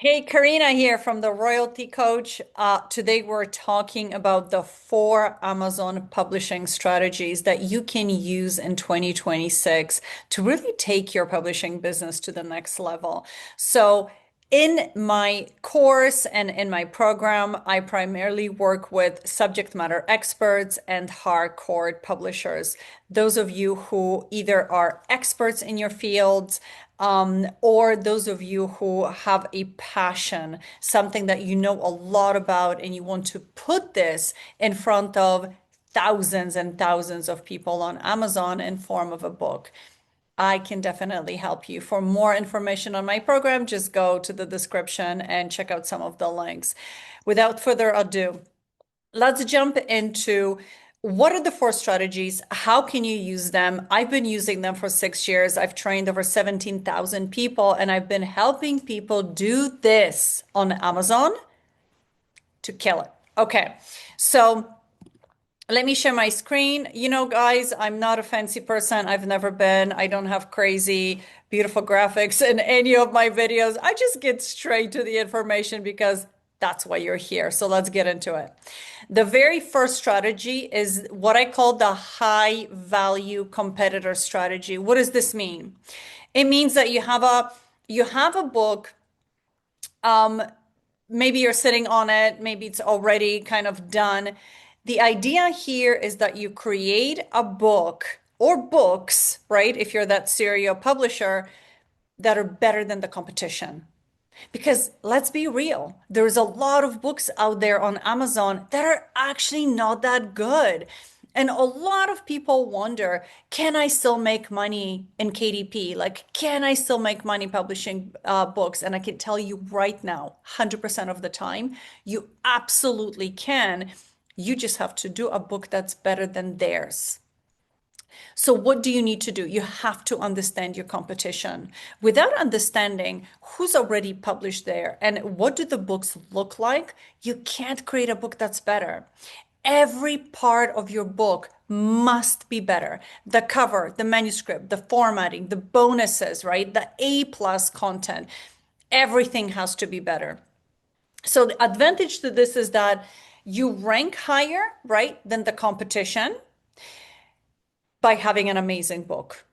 Hey, Karina here from the Royalty Coach. Today we're talking about the four Amazon publishing strategies that you can use in 2026 to really take your publishing business to the next level. So, in my course and in my program, I primarily work with subject matter experts and hardcore publishers. Those of you who either are experts in your fields, or those of you who have a passion, something that you know a lot about, and you want to put this in front of thousands and thousands of people on Amazon in form of a book. I can definitely help you. For more information on my program, just go to the description and check out some of the links. Without further ado, let's jump into what are the four strategies? How can you use them? I've been using them for 6 years. I've trained over 17,000 people, and I've been helping people do this on Amazon to kill it. Okay, so let me share my screen. You know, guys, I'm not a fancy person. I've never been. I don't have crazy, beautiful graphics in any of my videos. I just get straight to the information because that's why you're here. So let's get into it. The very first strategy is what I call the high value competitor strategy. What does this mean? It means that you have a book, um, maybe you're sitting on it, maybe it's already kind of done. The idea here is that you create a book or books, right? If you're that serial publisher, that are better than the competition. Because let's be real, there's a lot of books out there on Amazon that are actually not that good. And a lot of people wonder, can I still make money in KDP? Like, can I still make money publishing books? And I can tell you right now, 100% of the time, you absolutely can. You just have to do a book that's better than theirs. So what do you need to do? You have to understand your competition. Without understanding who's already published there and what do the books look like, you can't create a book that's better. Every part of your book must be better. The cover, the manuscript, the formatting, the bonuses, right? The A plus content. Everything has to be better. So the advantage to this is that you rank higher, right, than the competition by having an amazing book.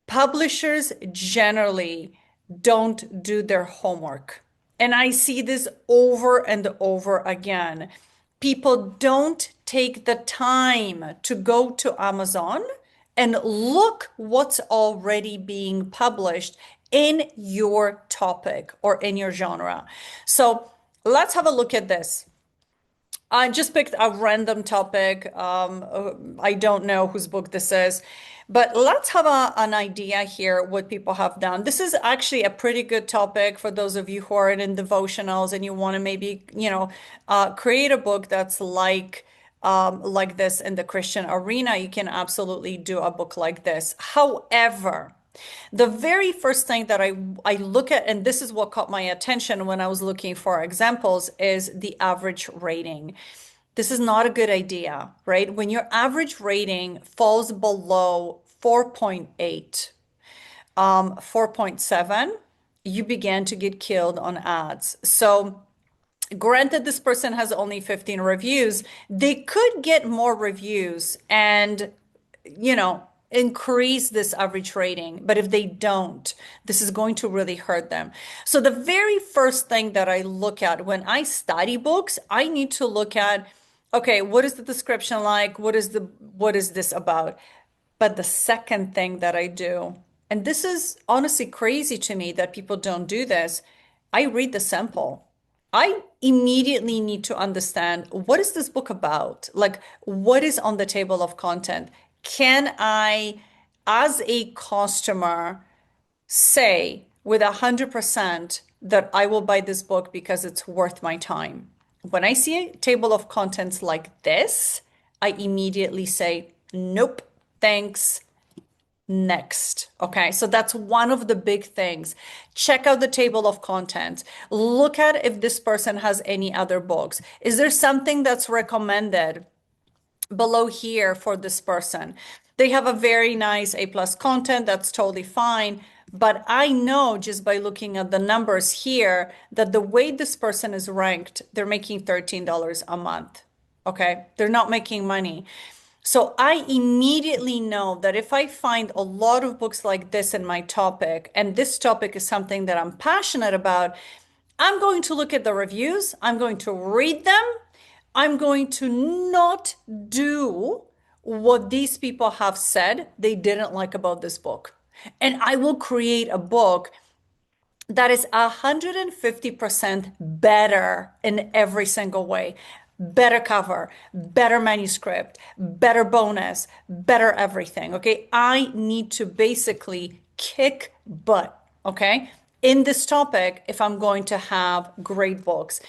Publishers generally don't do their homework. And I see this over and over again. People don't take the time to go to Amazon and look what's already being published in your topic or in your genre. So let's have a look at this. I just picked a random topic. I don't know whose book this is, but let's have an idea here what people have done. This is actually a pretty good topic for those of you who are in devotionals and you want to maybe, create a book that's like this in the Christian arena. You can absolutely do a book like this. However, the very first thing that I look at, and this is what caught my attention when I was looking for examples, is the average rating. This is not a good idea, right? When your average rating falls below 4.8, 4.7, you begin to get killed on ads. So granted, this person has only 15 reviews, they could get more reviews and, increase this average rating. But if they don't, this is going to really hurt them. So the very first thing that I look at when I study books, I need to look at, okay, what is the description like? What is this about? But the second thing that I do, and this is honestly crazy to me that people don't do this, I read the sample. I immediately need to understand what is this book about? Like, what is on the table of content? Can I, as a customer, say with 100% that I will buy this book because it's worth my time? When I see a table of contents like this, I immediately say, nope, thanks. Next. Okay, so that's one of the big things. Check out the table of contents. Look at if this person has any other books. Is there something that's recommended below here for this person? They have a very nice A plus content, that's totally fine. But I know just by looking at the numbers here that the way this person is ranked, they're making $13 a month. Okay. They're not making money. So I immediately know that if I find a lot of books like this in my topic, and this topic is something that I'm passionate about, I'm going to look at the reviews, I'm going to read them, I'm going to not do what these people have said they didn't like about this book. And I will create a book that is 150% better in every single way. Better cover, better manuscript, better bonus, better everything. Okay. I need to basically kick butt. Okay. In this topic, if I'm going to have great books.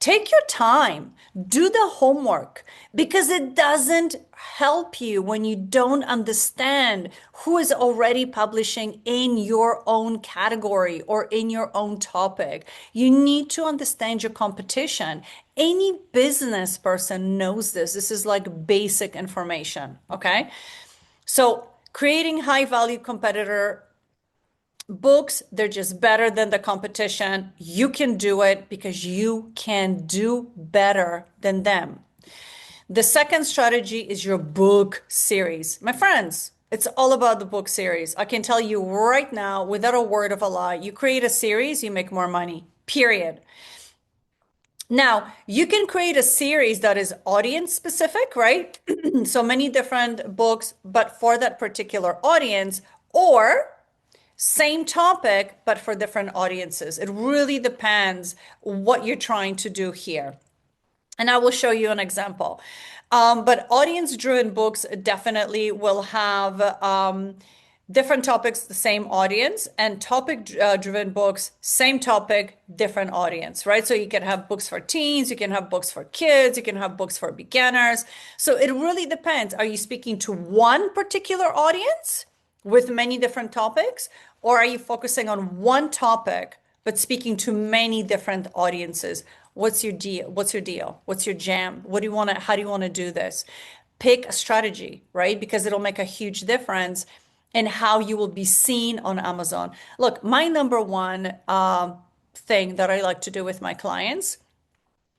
Take your time, do the homework because it doesn't help you when you don't understand who is already publishing in your own category or in your own topic. You need to understand your competition. Any business person knows this. This is like basic information. Okay. So creating high value competitor books, they're just better than the competition. You can do it because you can do better than them. The second strategy is your book series. My friends, it's all about the book series. I can tell you right now, without a word of a lie, you create a series, you make more money, period. Now, you can create a series that is audience specific, right? So many different books, but for that particular audience, or same topic, but for different audiences. It really depends what you're trying to do here. And I will show you an example. But audience-driven books definitely will have different topics, the same audience, and topic-driven books, same topic, different audience, right? So you can have books for teens, you can have books for kids, you can have books for beginners. So it really depends. Are you speaking to one particular audience with many different topics, or are you focusing on one topic but speaking to many different audiences? What's your deal? What's your deal? What's your jam? What do you want to, how do you want to do this? Pick a strategy, right? Because it'll make a huge difference in how you will be seen on Amazon. Look, my number one thing that I like to do with my clients,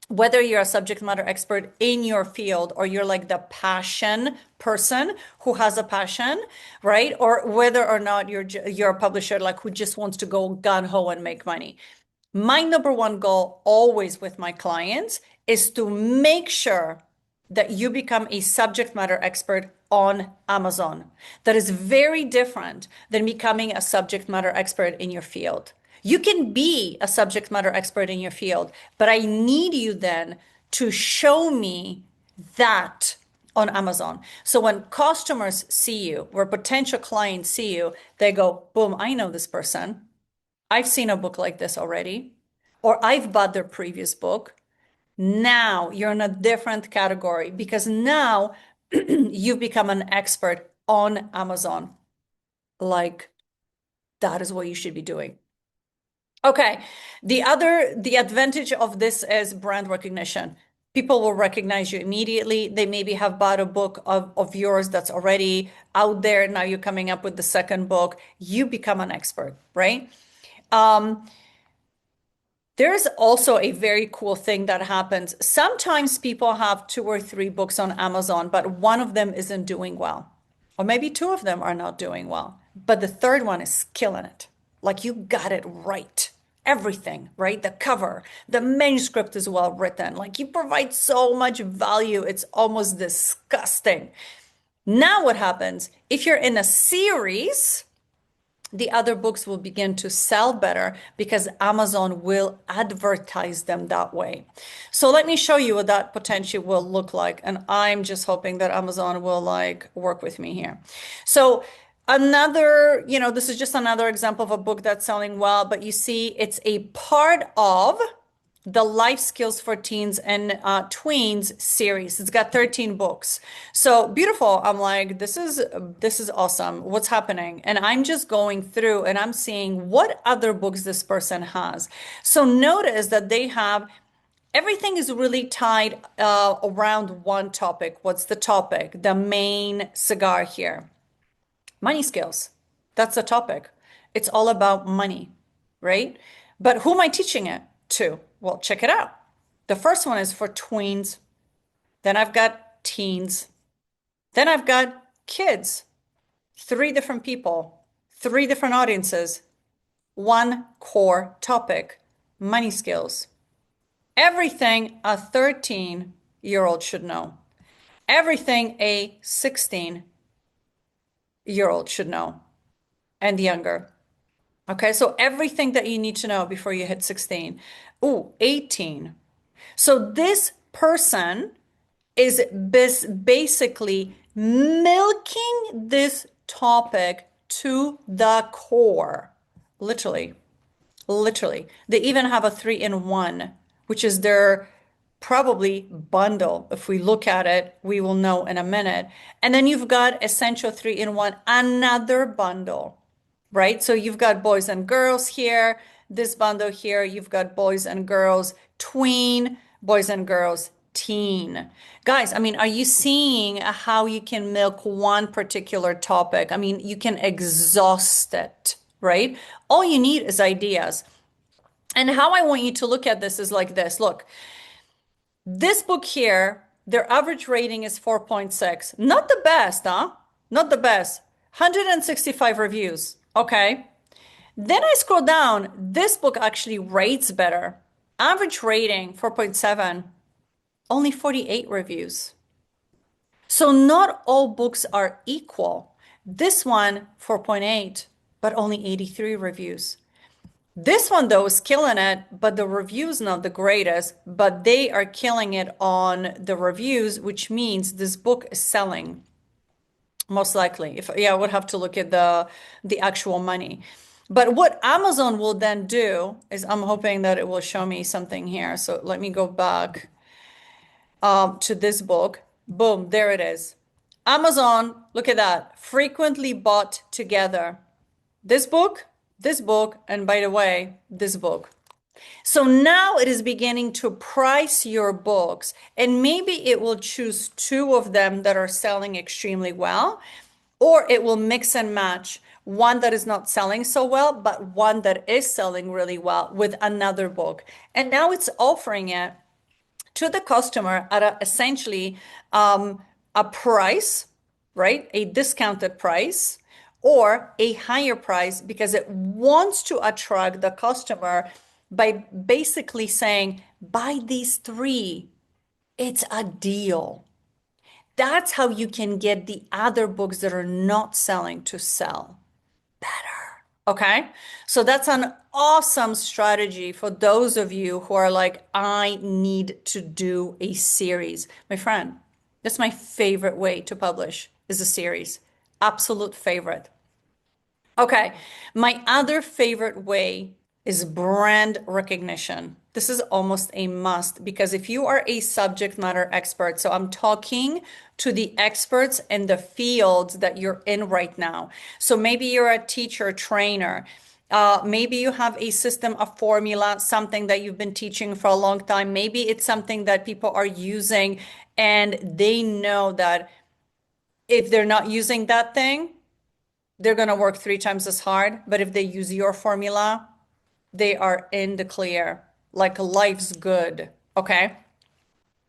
whether you're a subject matter expert in your field or you're like the passion person who has a passion, right? Or whether or not you're a publisher like who just wants to go gun ho and make money. My number one goal always with my clients is to make sure that you become a subject matter expert on Amazon. That is very different than becoming a subject matter expert in your field. You can be a subject matter expert in your field, but I need you then to show me that on Amazon. So when customers see you, or potential clients see you, they go, boom, I know this person. I've seen a book like this already, or I've bought their previous book. Now you're in a different category because now you've become an expert on Amazon. Like that is what you should be doing. Okay. The advantage of this is brand recognition. People will recognize you immediately. They maybe have bought a book of yours that's already out there. Now you're coming up with the second book. You become an expert, right? There's also a very cool thing that happens. Sometimes people have two or three books on Amazon, but one of them isn't doing well. Or maybe two of them are not doing well, but the third one is killing it. Like you got it right. Everything, right? The cover, the manuscript is well written. Like you provide so much value, it's almost disgusting. Now, what happens if you're in a series? The other books will begin to sell better because Amazon will advertise them that way. So let me show you what that potential will look like. And I'm just hoping that Amazon will like work with me here. So another, this is just another example of a book that's selling well, but you see it's a part of the Life Skills for Teens and Tweens series. It's got 13 books. So beautiful. I'm like, this is awesome. What's happening? And I'm just going through and I'm seeing what other books this person has. So notice that they have everything is really tied around one topic. What's the topic? The main cigar here. Money skills. That's the topic. It's all about money, right? But who am I teaching it to? Well, check it out. The first one is for tweens. Then I've got teens. Then I've got kids. Three different people, three different audiences, one core topic, money skills. Everything a 13-year-old should know. Everything a 16-year-old should know and younger. Okay, so everything that you need to know before you hit 16. Ooh, 18. So this person is basically milking this topic to the core. Literally, literally. They even have a 3-in-1, which is their probably bundle. If we look at it, we will know in a minute. And then you've got Essential 3-in-1, another bundle, right? So you've got boys and girls here, this bundle here, you've got boys and girls tween, boys and girls teen. Guys, I mean, are you seeing how you can milk one particular topic? I mean, you can exhaust it, right? All you need is ideas. And how I want you to look at this is like this. Look, this book here, their average rating is 4.6. Not the best, huh? Not the best. 165 reviews. Okay. Then I scroll down. This book actually rates better. Average rating 4.7, only 48 reviews. So not all books are equal. This one, 4.8, but only 83 reviews. This one, though, is killing it, but the reviews not the greatest, but they are killing it on the reviews, which means this book is selling, most likely. If yeah, I would have to look at the actual money. But what Amazon will then do is I'm hoping that it will show me something here. So let me go back to this book. Boom, there it is. Amazon, look at that. Frequently bought together. This book, and by the way, this book. So now it is beginning to price your books, and maybe it will choose two of them that are selling extremely well, or it will mix and match one that is not selling so well, but one that is selling really well with another book. And now it's offering it to the customer at essentially a price, right? A discounted price or a higher price because it wants to attract the customer by basically saying, buy these three. It's a deal. That's how you can get the other books that are not selling to sell better. Okay. So that's an awesome strategy for those of you who are like, I need to do a series. My friend, that's my favorite way to publish is a series. Absolute favorite. Okay. My other favorite way is brand recognition. This is almost a must because if you are a subject matter expert, so I'm talking to the experts in the fields that you're in right now. So maybe you're a teacher, trainer. Maybe you have a system, a formula, something that you've been teaching for a long time. Maybe it's something that people are using and they know that if they're not using that thing, they're going to work 3 times as hard. But if they use your formula, they are in the clear. Like life's good. Okay.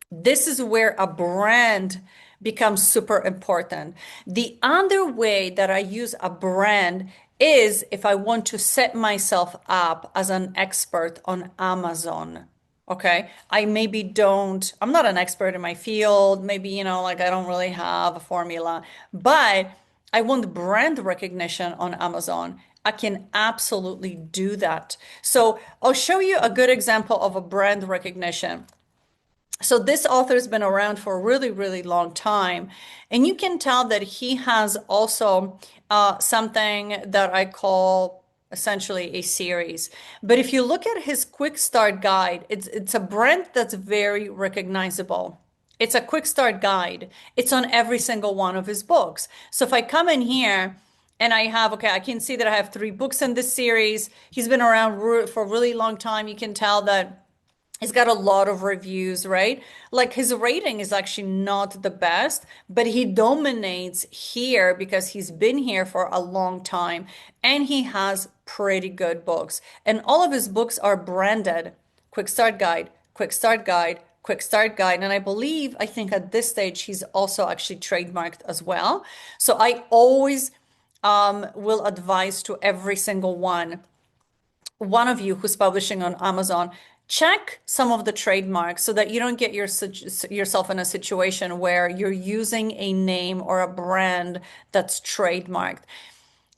This is where a brand becomes super important. The other way that I use a brand is if I want to set myself up as an expert on Amazon. Okay. I maybe don't, I'm not an expert in my field. Maybe, like I don't really have a formula, but I want brand recognition on Amazon. I can absolutely do that. So I'll show you a good example of a brand recognition. So this author's been around for a really, really long time. And you can tell that he has also something that I call essentially a series. But if you look at his quick start guide, it's a brand that's very recognizable. It's a quick start guide. It's on every single one of his books. So if I come in here and I have, okay, I can see that I have 3 books in this series. He's been around for a really long time. You can tell that He's got a lot of reviews, right? Like his rating is actually not the best, but he dominates here because he's been here for a long time and he has pretty good books. And all of his books are branded. Quick Start Guide, Quick Start Guide, Quick Start Guide. And I think at this stage, he's also actually trademarked as well. So I always will advise to every single one of you who's publishing on Amazon, check some of the trademarks so that you don't get yourself in a situation where you're using a name or a brand that's trademarked.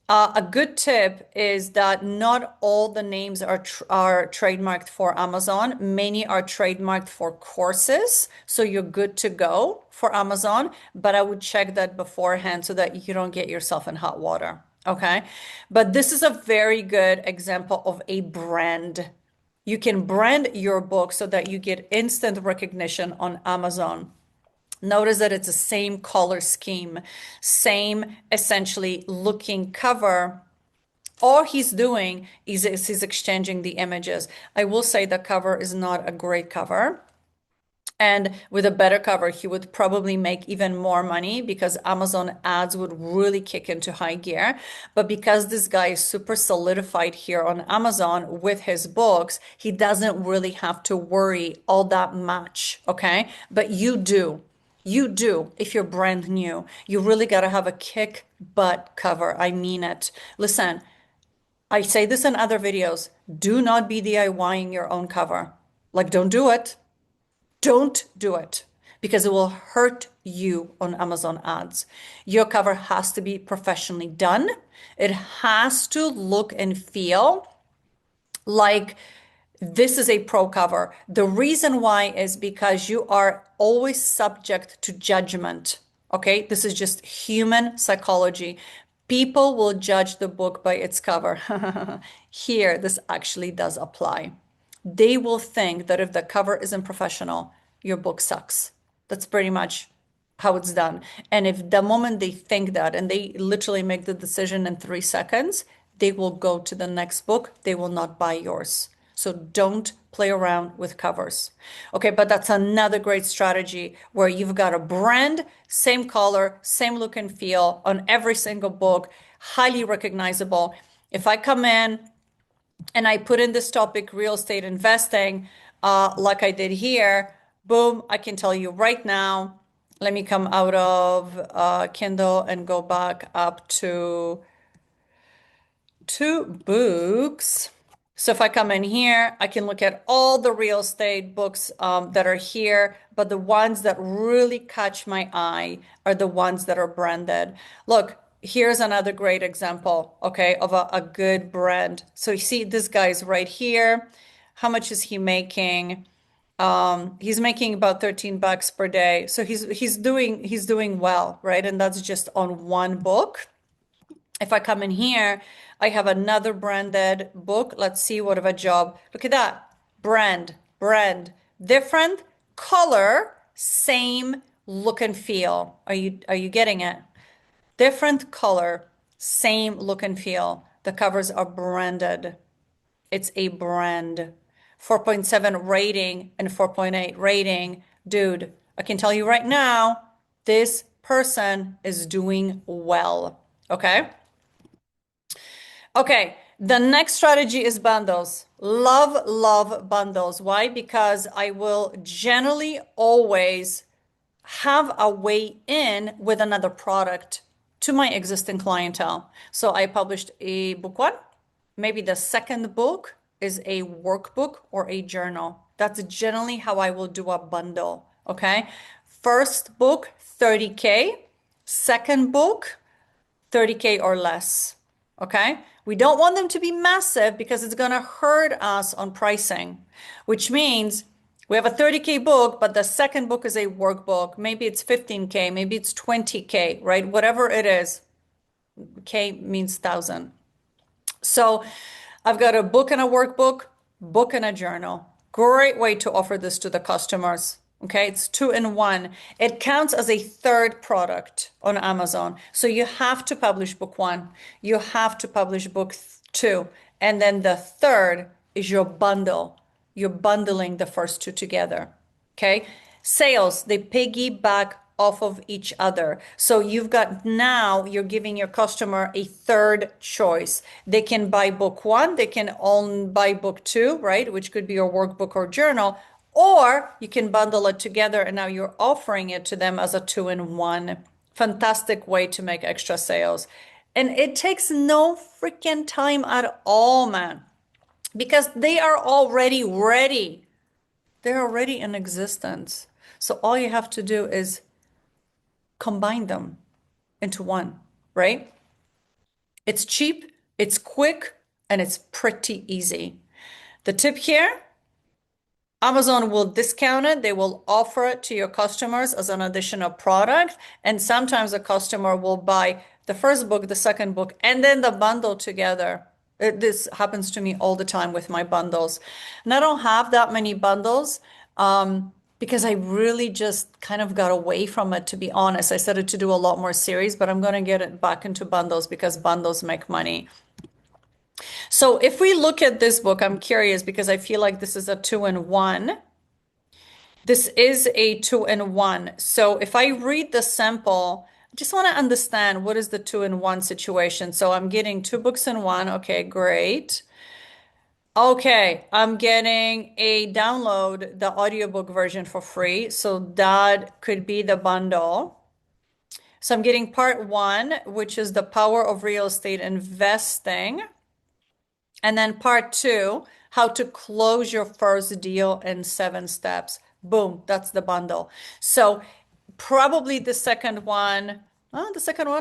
A good tip is that not all the names are trademarked for Amazon. Many are trademarked for courses, so you're good to go for Amazon, but I would check that beforehand so that you don't get yourself in hot water. Okay? But this is a very good example of a brand. You can brand your book so that you get instant recognition on Amazon. Notice that it's the same color scheme, same essentially looking cover. All he's doing is he's exchanging the images. I will say the cover is not a great cover. And with a better cover, he would probably make even more money because Amazon ads would really kick into high gear. But because this guy is super solidified here on Amazon with his books, he doesn't really have to worry all that much. Okay. But you do. You do if you're brand new. You really got to have a kick butt cover. I mean it. Listen, I say this in other videos. Do not be DIYing your own cover. Like, don't do it. Don't do it because it will hurt you on Amazon ads. Your cover has to be professionally done. It has to look and feel like this is a pro cover. The reason why is because you are always subject to judgment. Okay, this is just human psychology. People will judge the book by its cover. Here, this actually does apply. They will think that if the cover isn't professional, your book sucks. That's pretty much how it's done. And if the moment they think that and they literally make the decision in 3 seconds, they will go to the next book. They will not buy yours. So don't play around with covers. Okay, but that's another great strategy where you've got a brand, same color, same look and feel on every single book, highly recognizable. If I come in and I put in this topic, real estate investing, like I did here, boom, I can tell you right now. Let me come out of Kindle and go back up to books. So if I come in here, I can look at all the real estate books that are here, but the ones that really catch my eye are the ones that are branded. Look, here's another great example, okay, of a good brand. So you see this guy's right here. How much is he making? He's making about 13 bucks per day. So he's doing well, right? And that's just on one book. If I come in here, I have another branded book. Let's see what of a job. Look at that. Brand, different color, same look and feel. Are you getting it? Different color, same look and feel. The covers are branded. It's a brand. 4.7 rating and 4.8 rating. Dude, I can tell you right now, this person is doing well. Okay? Okay, the next strategy is bundles. Love bundles. Why? Because I will generally always have a way in with another product to my existing clientele. So I published a book one. Maybe the second book is a workbook or a journal. That's generally how I will do a bundle. Okay. First book, 30K. Second book, 30K or less. Okay. We don't want them to be massive because it's going to hurt us on pricing, which means we have a 30K book, but the second book is a workbook. Maybe it's 15K, maybe it's 20K, right? Whatever it is. K means thousand. So I've got a book and a workbook, book and a journal. Great way to offer this to the customers. Okay, it's 2 in 1. It counts as a third product on Amazon. So you have to publish book one, you have to publish book two, and then the third is your bundle. you're bundling the first two together. Okay. Sales, they piggyback off of each other. So you've got now you're giving your customer a third choice. They can buy book one, they can own buy book two, right? Which could be your workbook or journal, or you can bundle it together and now you're offering it to them as a two-in-one. Fantastic way to make extra sales. And it takes no freaking time at all, man, because they are already ready. They're already in existence. So all you have to do is combine them into one, right? It's cheap, it's quick, and it's pretty easy. The tip here, Amazon will discount it. They will offer it to your customers as an additional product. And sometimes a customer will buy the first book, the second book, and then the bundle together. This happens to me all the time with my bundles. And I don't have that many bundles because I really just kind of got away from it, to be honest. I started to do a lot more series, but I'm going to get it back into bundles because bundles make money. So if we look at this book, I'm curious because I feel like this is a two-in-one. This is a two-in-one. So if I read the sample, I just want to understand what is the two-in-one situation. So I'm getting two books in one. Okay, great. Okay, I'm getting a download, the audiobook version for free. So that could be the bundle. So I'm getting part one, which is the power of real estate investing. And then part two, how to close your first deal in 7 steps. Boom, that's the bundle. So probably the second one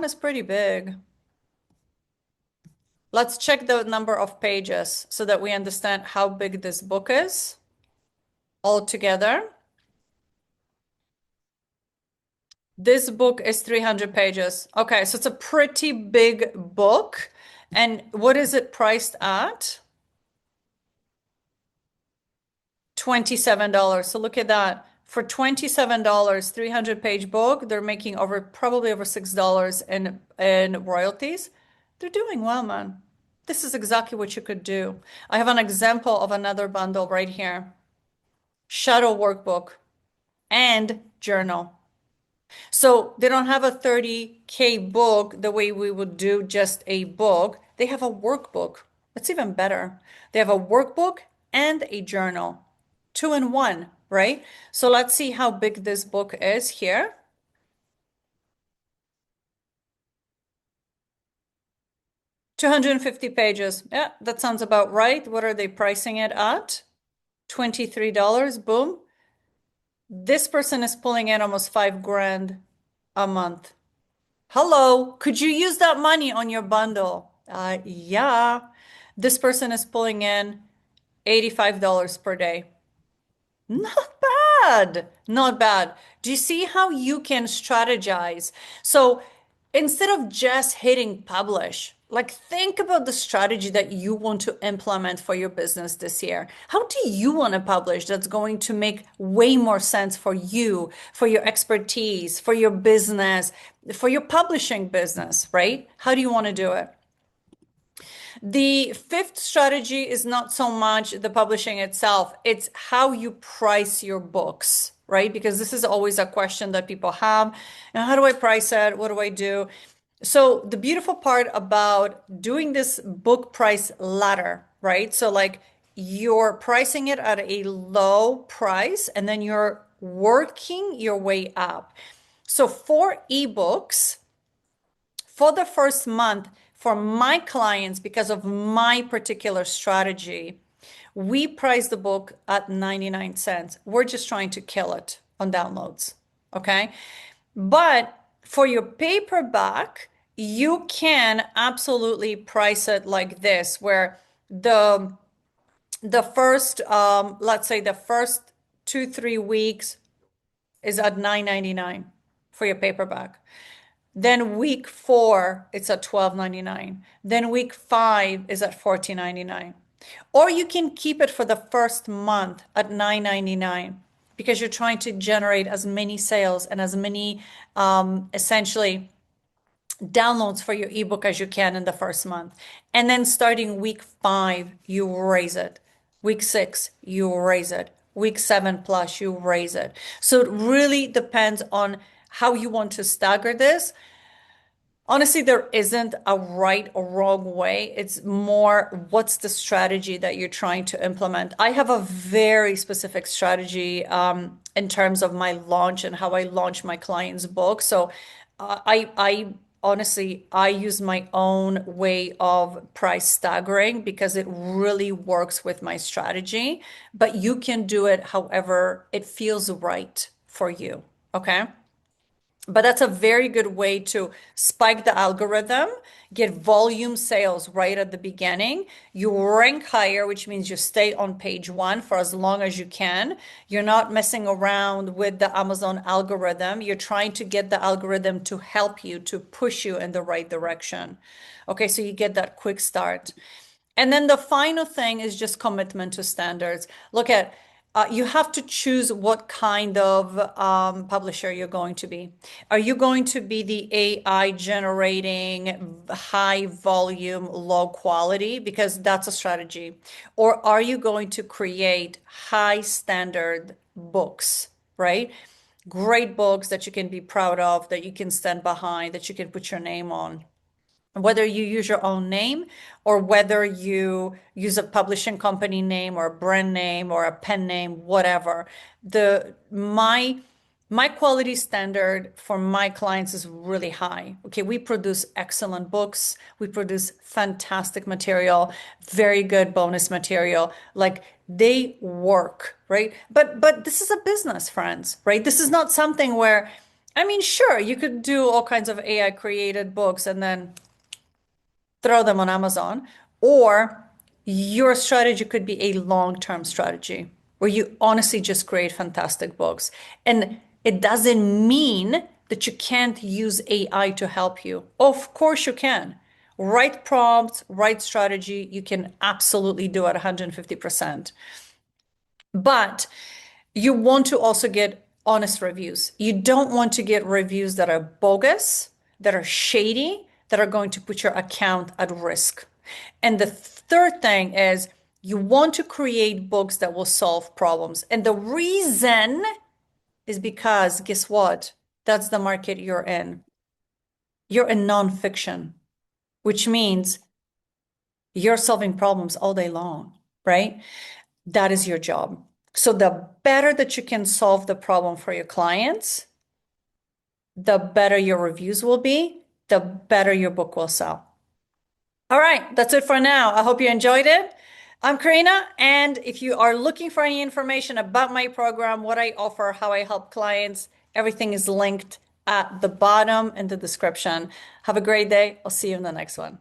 is pretty big. Let's check the number of pages so that we understand how big this book is altogether. This book is 300 pages. Okay, so it's a pretty big book. And what is it priced at? $27. So look at that. For $27, 300-page book, they're making probably over $6 in royalties. They're doing well, man. This is exactly what you could do. I have an example of another bundle right here. Shadow workbook and journal. So they don't have a 30K book the way we would do just a book. They have a workbook. That's even better. They have a workbook and a journal. Two-in-one, right? So let's see how big this book is here. 250 pages. Yeah, that sounds about right. What are they pricing it at? $23. Boom. This person is pulling in almost 5 grand a month. Hello, could you use that money on your bundle? Yeah. This person is pulling in $85 per day. Not bad. Not bad. Do you see how you can strategize? So instead of just hitting publish, like think about the strategy that you want to implement for your business this year. How do you want to publish that's going to make way more sense for you, for your expertise, for your business, for your publishing business, right? How do you want to do it? The fifth strategy is not so much the publishing itself, it's how you price your books, right? Because this is always a question that people have. And how do I price it? What do I do? So the beautiful part about doing this book price ladder, right? So like you're pricing it at a low price and then you're working your way up. So for ebooks, for the first month, for my clients, because of my particular strategy, we price the book at 99 cents. We're just trying to kill it on downloads. Okay. But for your paperback, you can absolutely price it like this, where the first let's say the first 2-3 weeks is at $9.99 for your paperback. Then week 4, it's at $12.99. Then week 5 is at $14.99. Or you can keep it for the first month at $9.99 because you're trying to generate as many sales and as many essentially downloads for your ebook as you can in the first month. And then starting week 5, you raise it. Week 6, you raise it. Week 7 plus, you raise it. So it really depends on how you want to stagger this. Honestly, there isn't a right or wrong way. It's more what's the strategy that you're trying to implement. I have a very specific strategy in terms of my launch and how I launch my clients' book. So I honestly, I use my own way of price staggering because it really works with my strategy. But you can do it however it feels right for you. Okay. But that's a very good way to spike the algorithm, get volume sales right at the beginning. You rank higher, which means you stay on page one for as long as you can. You're not messing around with the Amazon algorithm. You're trying to get the algorithm to help you, to push you in the right direction. Okay, so you get that quick start. And then the final thing is just commitment to standards. Look at, you have to choose what kind of publisher you're going to be. Are you going to be the AI generating high volume, low quality? Because that's a strategy. Or are you going to create high standard books, right? Great books that you can be proud of, that you can stand behind, that you can put your name on, whether you use your own name or whether you use a publishing company name or a brand name or a pen name, whatever. The my quality standard for my clients is really high. Okay, we produce excellent books, we produce fantastic material, very good bonus material. Like they work, right? But this is a business, friends, right? This is not something where I mean, sure, you could do all kinds of AI created books and then throw them on Amazon, or your strategy could be a long-term strategy where you honestly just create fantastic books. And it doesn't mean that you can't use AI to help you. Of course you can. Right prompts, right strategy, you can absolutely do it 150%. But you want to also get honest reviews. You don't want to get reviews that are bogus, that are shady, that are going to put your account at risk. And the third thing is you want to create books that will solve problems. And the reason is because guess what? That's the market you're in. You're in nonfiction, which means you're solving problems all day long, right? That is your job. So the better that you can solve the problem for your clients, the better your reviews will be, the better your book will sell. All right, that's it for now. I hope you enjoyed it. I'm Karina, and if you are looking for any information about my program, what I offer, how I help clients, everything is linked at the bottom in the description. Have a great day. I'll see you in the next one.